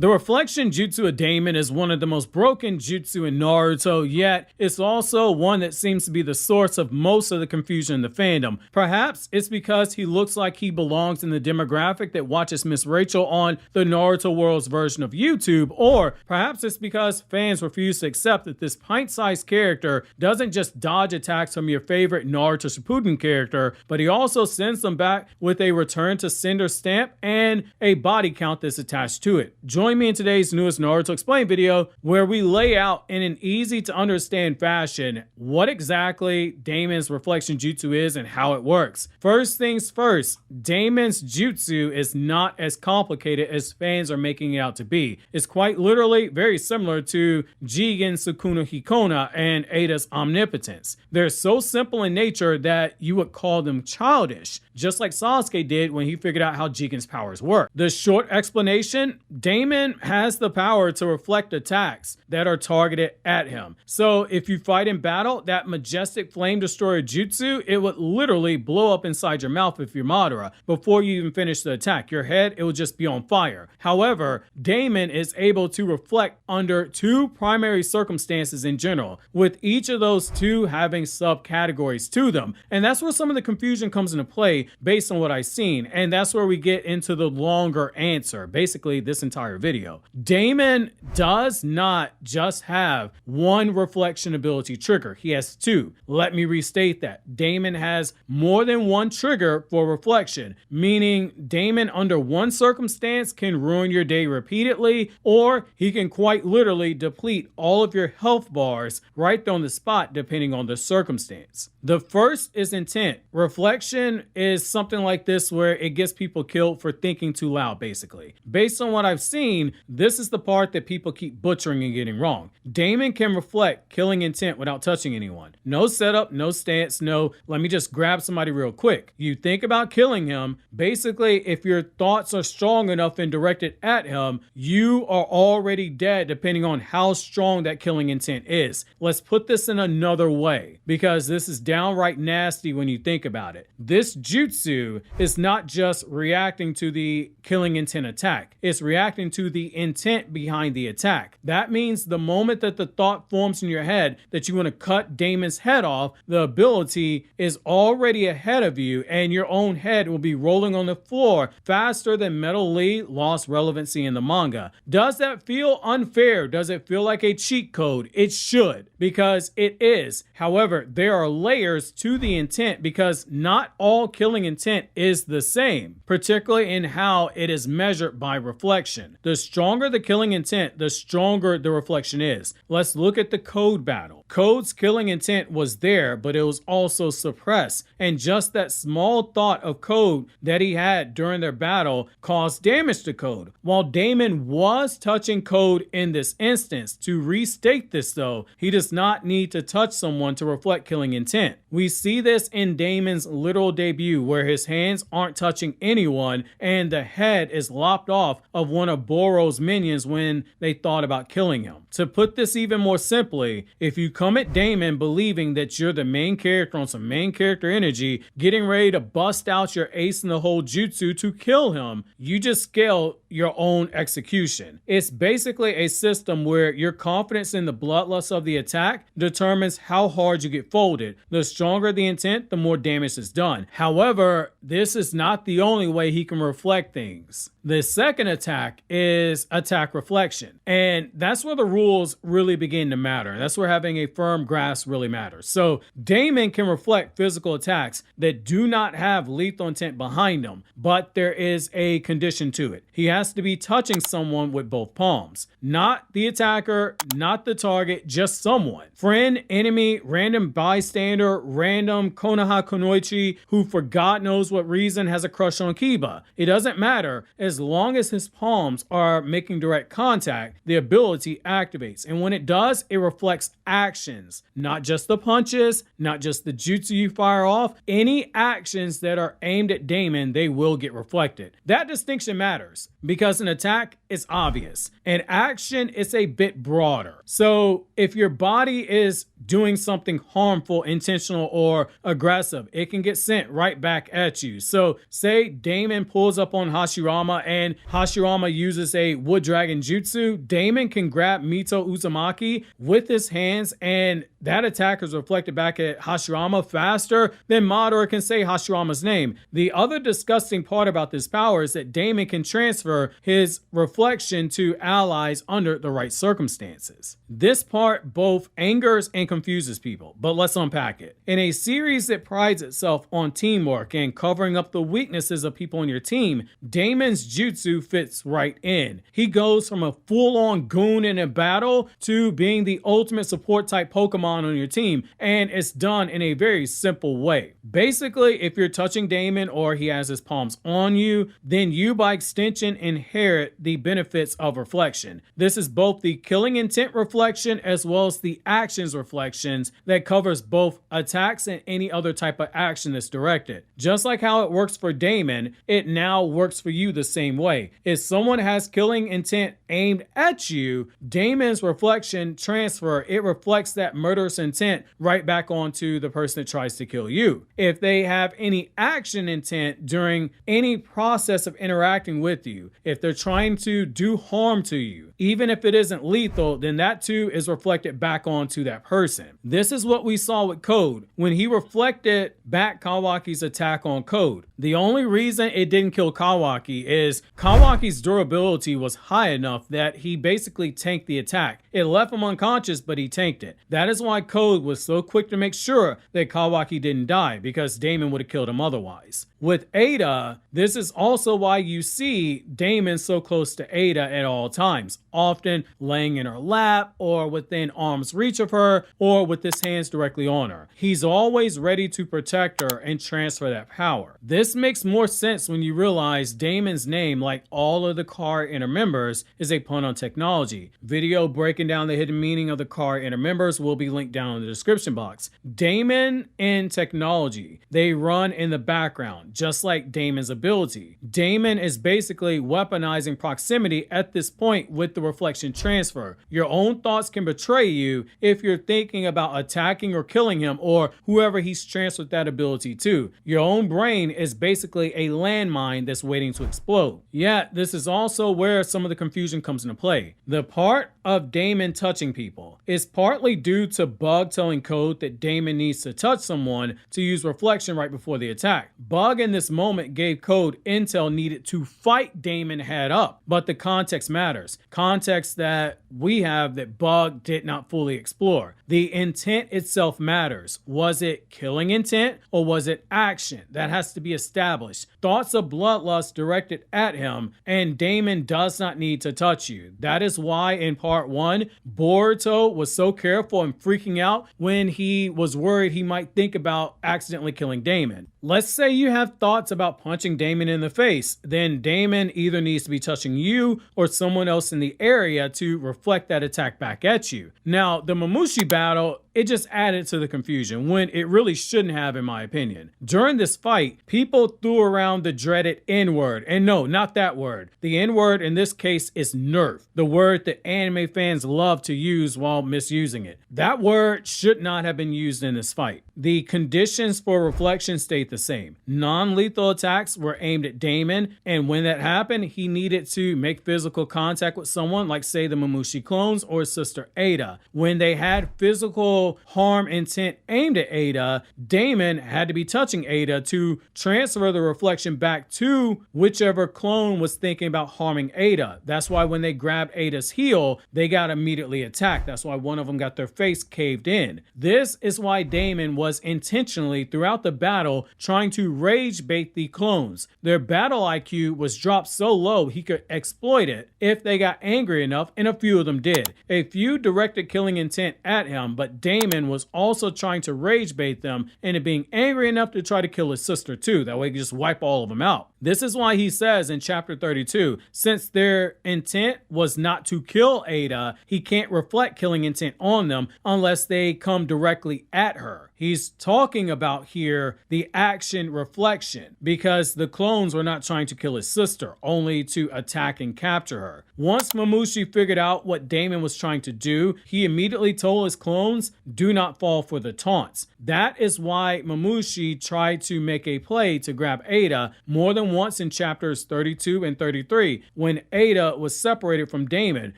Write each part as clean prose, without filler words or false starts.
The reflection jutsu of Damon is one of the most broken jutsu in Naruto, yet it's also one that seems to be the source of most of the confusion in the fandom. Perhaps it's because he looks like he belongs in the demographic that watches Miss Rachel on the Naruto World's version of YouTube, or perhaps it's because fans refuse to accept that this pint-sized character doesn't just dodge attacks from your favorite Naruto Shippuden character, but he also sends them back with a return to sender stamp and a body count that's attached to it. Join me in today's newest Naruto Explained video, where we lay out in an easy to understand fashion what exactly Damon's reflection jutsu is and how it works. First things first, Damon's jutsu is not as complicated as fans are making it out to be. It's quite literally very similar to Jigen Sukuna Hikona and Ada's omnipotence. They're so simple in nature that you would call them childish, just like Sasuke did when he figured out how Jigen's powers work. The short explanation, Damon has the power to reflect attacks that are targeted at him. So if you fight in battle, that majestic flame destroyer jutsu, it would literally blow up inside your mouth if you're Madara. Before you even finish the attack, your head, it will just be on fire. However, Damon is able to reflect under two primary circumstances in general, with each of those two having subcategories to them. And that's where some of the confusion comes into play based on what I've seen. And that's where we get into the longer answer, basically this entire video. Damon does not just have one reflection ability trigger. He has two. Let me restate that. Damon has more than one trigger for reflection, meaning Damon under one circumstance can ruin your day repeatedly, or he can quite literally deplete all of your health bars right on the spot depending on the circumstance. The first is intent. Reflection is something like this where it gets people killed for thinking too loud, basically. Based on what I've seen, this is the part that people keep butchering and getting wrong. Damon can reflect killing intent without touching anyone. No setup, no stance, no let me just grab somebody real quick. You think about killing him, basically if your thoughts are strong enough and directed at him, you are already dead depending on how strong that killing intent is. Let's put this in another way, because this is downright nasty when you think about it. This jutsu is not just reacting to the killing intent attack. It's reacting to the intent behind the attack. That means the moment that the thought forms in your head that you want to cut Damon's head off, the ability is already ahead of you and your own head will be rolling on the floor faster than Metal Lee lost relevancy in the manga. Does that feel unfair? Does it feel like a cheat code? It should, because it is. However, there are layers to the intent because not all killing intent is the same, particularly in how it is measured by reflection. The stronger the killing intent, the stronger the reflection is. Let's look at the Code battle. Code's killing intent was there, but it was also suppressed, and just that small thought of Code that he had during their battle caused damage to Code. While Damon was touching Code in this instance, to restate this though, he does not need to touch someone to reflect killing intent. We see this in Damon's literal debut where his hands aren't touching anyone and the head is lopped off of one of Boro's minions when they thought about killing him. To put this even more simply, if you come at Damon believing that you're the main character on some main character energy, getting ready to bust out your ace in the hole jutsu to kill him, you just scale your own execution. It's basically a system where your confidence in the bloodlust of the attack determines how hard you get folded. The stronger the intent, the more damage is done. However, this is not the only way he can reflect things. The second attack is attack reflection, and that's where the rules really begin to matter. That's where having a firm grasp really matters. So Damon can reflect physical attacks that do not have lethal intent behind them, but there is a condition to it. He has to be touching someone with both palms. Not the attacker, not the target, just someone. Friend, enemy, random bystander, random Konoha Kunoichi who for God knows what reason has a crush on Kiba. It doesn't matter. As long as his palms are making direct contact, the ability activates. And when it does, it reflects actions, not just the punches, not just the jutsu you fire off. Any actions that are aimed at Damon, they will get reflected. That distinction matters because an attack is obvious. An action is a bit broader. So if your body is doing something harmful, intentional, or aggressive, it can get sent right back at you. So say Damon pulls up on Hashirama and Hashirama uses a wood dragon jutsu, Damon can grab Mito Uzumaki with his hands, and that attack is reflected back at Hashirama faster than Madara can say Hashirama's name. The other disgusting part about this power is that Damon can transfer his reflection to allies under the right circumstances. This part both angers and confuses people, but let's unpack it. In a series that prides itself on teamwork and covering up the weaknesses of people on your team, Damon's jutsu fits right in. He goes from a full-on goon in a battle to being the ultimate support type Pokemon on your team, and it's done in a very simple way. Basically, if you're touching Damon or he has his palms on you, then you by extension inherit the benefits of reflection. This is both the killing intent reflection as well as the actions reflections that covers both attacks and any other type of action that's directed. Just like how it works for Damon, it now works for you the same way. If someone has killing intent aimed at you, Damon's reflection transfer, it reflects that murderous intent right back onto the person that tries to kill you. If they have any action intent during any process of interacting with you, if they're trying to do harm to you, even if it isn't lethal, then that too is reflected back onto that person. This is what we saw with Code when he reflected back Kawaki's attack on Code. The only reason it didn't kill Kawaki is Kawaki's durability was high enough that he basically tanked the attack. It left him unconscious, but he tanked it. That is why Code was so quick to make sure that Kawaki didn't die, because Damon would have killed him otherwise. With Ada, this is also why you see Damon so close to Ada at all times, often laying in her lap or within arm's reach of her or with his hands directly on her. He's always ready to protect her and transfer that power. This makes more sense when you realize Damon's name, like all of the car inner members, is a pun on technology. Video breaking down the hidden meaning of the car inner members will be linked down in the description box. Damon and technology, they run in the background, just like Damon's ability. Damon is basically weaponizing proximity at this point with the reflection transfer. Your own thoughts can betray you if you're thinking about attacking or killing him or whoever he's transferred that ability to. Your own brain is basically a landmine that's waiting to explode. Yet, this is also where some of the confusion comes into play. The part of Damon touching people is partly due to Bug telling Code that Damon needs to touch someone to use reflection right before the attack. Bug in this moment gave Code intel needed to fight Damon head up, but the context matters. Context that we have that Bug did not fully explore. The intent itself matters. Was it killing intent or was it action? That has to be established. Thoughts of bloodlust directed at him, and Damon does not need to touch you. That is why in part 1, Boruto was so careful and freaking out when he was worried he might think about accidentally killing Damon. Let's say you have thoughts about punching Damon in the face, then Damon either needs to be touching you or someone else in the area to reflect that attack back at you. Now, the Mamushi battle, it just added to the confusion when it really shouldn't have, in my opinion. During this fight, people threw around the dreaded N-word, and no, not that word. The N-word in this case is nerf, the word that anime fans love to use while misusing it. That word should not have been used in this fight. The conditions for reflection stayed the same. Non-lethal attacks were aimed at Damon, and when that happened, he needed to make physical contact with someone, like say the Mamushi clones or sister Ada. When they had physical harm intent aimed at Ada, Damon had to be touching Ada to transfer the reflection back to whichever clone was thinking about harming Ada. That's why when they grabbed Ada's heel, they got immediately attacked. That's why one of them got their face caved in. This is why Damon was intentionally throughout the battle trying to rage bait the clones. Their battle IQ was dropped so low he could exploit it if they got angry enough, and a few of them did. A few directed killing intent at him, but Damon was also trying to rage bait them into being angry enough to try to kill his sister too. That way he could just wipe all of them out. This is why he says in chapter 32, since their intent was not to kill Ada, he can't reflect killing intent on them unless they come directly at her. he's talking about here the action reflection, because the clones were not trying to kill his sister, only to attack and capture her. Once Mamushi figured out what Damon was trying to do, he immediately told his clones, do not fall for the taunts. That is why Mamushi tried to make a play to grab Ada more than once in chapters 32 and 33, when Ada was separated from Damon,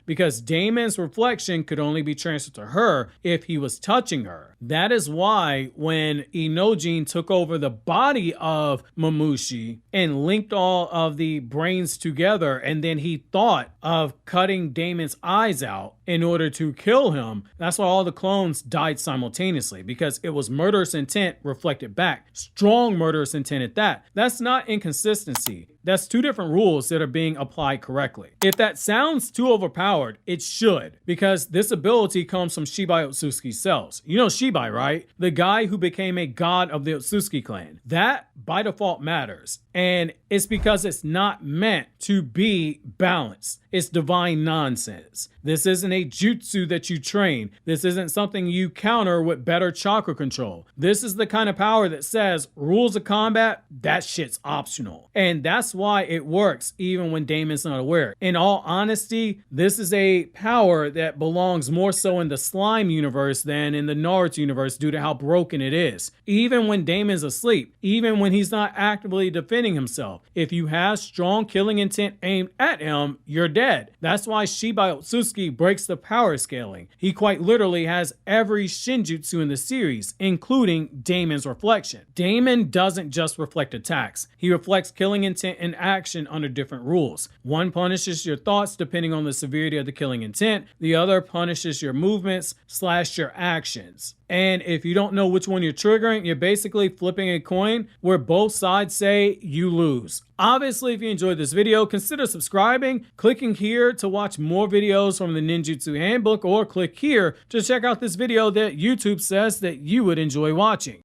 because Damon's reflection could only be transferred to her if he was touching her. That is why when Inojin took over the body of Mamushi and linked all of the brains together, and then he thought of cutting Damon's eyes out in order to kill him, that's why all the clones died simultaneously, because it was murderous intent reflected back. Strong murderous intent at that. That's not inconsistency. That's two different rules that are being applied correctly. If that sounds too overpowered, it should, because this ability comes from Shibai Otsutsuki's cells. You know Shibai, right? The guy who became a god of the Otsutsuki clan. That, by default, matters. And it's because it's not meant to be balanced. It's divine nonsense. This isn't a jutsu that you train. This isn't something you counter with better chakra control. This is the kind of power that says rules of combat, that shit's optional. And that's why it works even when Damon's not aware. In all honesty, this is a power that belongs more so in the slime universe than in the Naruto universe due to how broken it is. Even when Damon's asleep, even when he's not actively defending himself, if you have strong killing intent aimed at him, you're dead. That's why Shibai Otsutsuki breaks the power scaling. He quite literally has every shinjutsu in the series, including Damon's reflection. Damon doesn't just reflect attacks. He reflects killing intent and action under different rules. One punishes your thoughts depending on the severity of the killing intent. The other punishes your movements / your actions. And if you don't know which one you're triggering, you're basically flipping a coin where both sides say you lose. Obviously, if you enjoyed this video, consider subscribing, clicking here to watch more videos from the Ninjutsu Handbook, or click here to check out this video that YouTube says that you would enjoy watching.